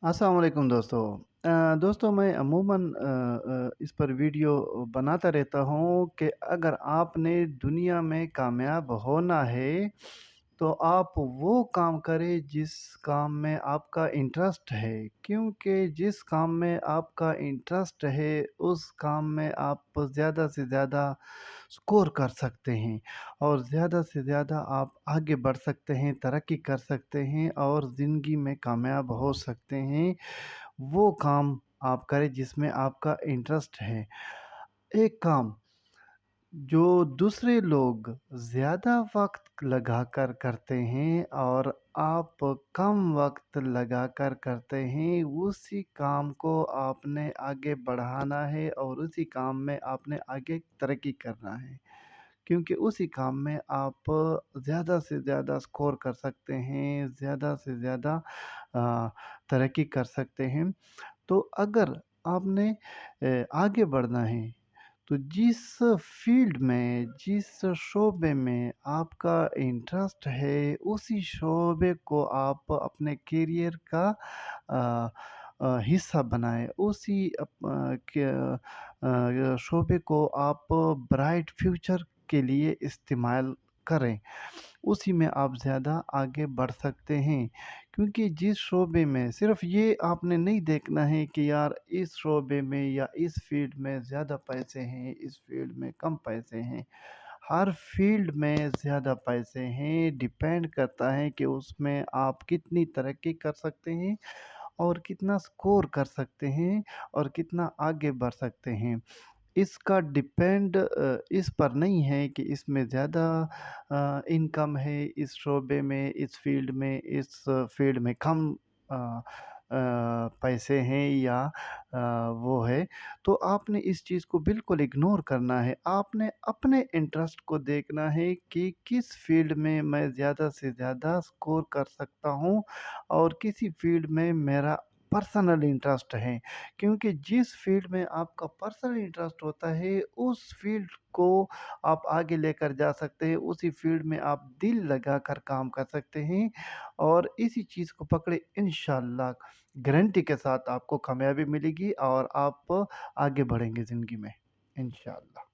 अस्सलाम वालेकुम दोस्तों। दोस्तों मैं अमूमन इस पर वीडियो बनाता रहता हूँ कि अगर आपने दुनिया में कामयाब होना है, तो आप वो काम करें जिस काम में आपका इंटरेस्ट है। क्योंकि जिस काम में आपका इंटरेस्ट है, उस काम में आप ज़्यादा से ज़्यादा स्कोर कर सकते हैं और ज़्यादा से ज़्यादा आप आगे बढ़ सकते हैं, तरक्की कर सकते हैं और ज़िंदगी में कामयाब हो सकते हैं। वो काम आप करें जिसमें आपका इंटरेस्ट है। एक काम जो दूसरे लोग ज़्यादा वक़्त लगाकर करते हैं और आप कम वक़्त लगाकर करते हैं, उसी काम को आपने आगे बढ़ाना है और उसी काम में आपने आगे तरक्की करना है। क्योंकि उसी काम में आप ज़्यादा से ज़्यादा स्कोर कर सकते हैं, ज़्यादा से ज़्यादा अ, तरक्की कर सकते हैं। तो अगर आपने आगे बढ़ना है, तो जिस फ़ील्ड में, जिस शोबे में आपका इंटरेस्ट है, उसी शोबे को आप अपने करियर का हिस्सा बनाएँ। उसी शोबे को आप ब्राइट फ्यूचर के इस्तेमाल करें। उसी में आप ज़्यादा आगे बढ़ सकते हैं। क्योंकि जिस शोबे में सिर्फ़ ये आपने नहीं देखना है कि यार इस शोबे में या इस फ़ील्ड में ज़्यादा पैसे हैं, इस फ़ील्ड में कम पैसे हैं। हर फ़ील्ड में ज़्यादा पैसे हैं, डिपेंड करता है कि उसमें आप कितनी तरक्की कर सकते हैं और कितना स्कोर कर सकते हैं और कितना आगे बढ़ सकते हैं। इसका डिपेंड इस पर नहीं है कि इसमें ज़्यादा इनकम है, इस शोबे में, इस फ़ील्ड में, इस फ़ील्ड में कम अ पैसे हैं या वो है। तो आपने इस चीज़ को बिल्कुल इग्नोर करना है। आपने अपने इंटरेस्ट को देखना है कि किस फ़ील्ड में मैं ज़्यादा से ज़्यादा स्कोर कर सकता हूँ और किसी फ़ील्ड में मेरा पर्सनल इंटरेस्ट है। क्योंकि जिस फ़ील्ड में आपका पर्सनल इंटरेस्ट होता है, उस फ़ील्ड को आप आगे लेकर जा सकते हैं, उसी फ़ील्ड में आप दिल लगाकर काम कर सकते हैं और इसी चीज़ को पकड़े इंशाअल्लाह गारंटी के साथ आपको कामयाबी मिलेगी और आप आगे बढ़ेंगे ज़िंदगी में, इंशाअल्लाह।